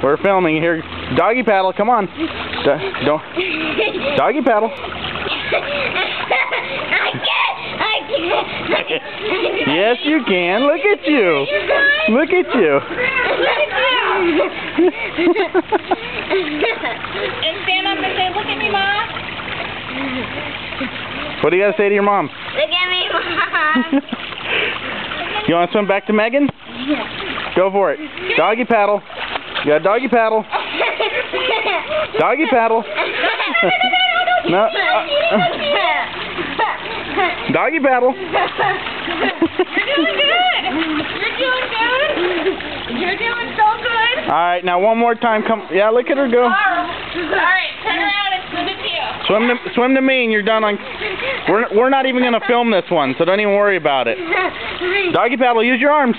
We're filming here. Doggy paddle, come on. Don't. Doggy paddle. I can't. Yes, you can. Look at you. Look at you. And stand up and say, look at me, Mom. What do you got to say to your mom? Look at me, Mom. You want to swim back to Megan? Yeah. Go for it. Doggy paddle. You got doggy paddle. Doggy paddle. No. Doggy paddle. You're doing good. You're doing good. You're doing so good. All right, now one more time. Come. Yeah, look at her go. All right, turn around and swim it to you. Swim to me, and you're done. We're not even gonna film this one, so don't even worry about it. Doggy paddle. Use your arms.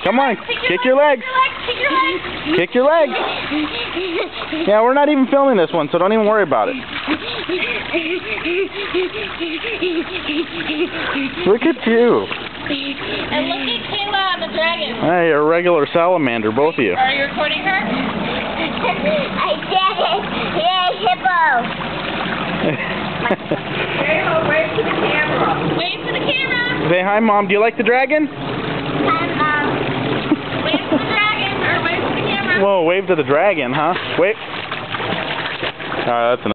Come on, kick your legs. Kick your legs. Yeah, we're not even filming this one, so don't even worry about it. Look at you. And look at Kayla on the dragon. Hey, you're a regular salamander, both of you. Are you recording her? I did it. Yay, hippo. Wave to the camera. Wave to the camera. Say hi, Mom. Do you like the dragon? Hi, Mom. Wave to the dragon, or wave to the camera. Whoa, wave to the dragon, huh? Wait. All right, that's enough.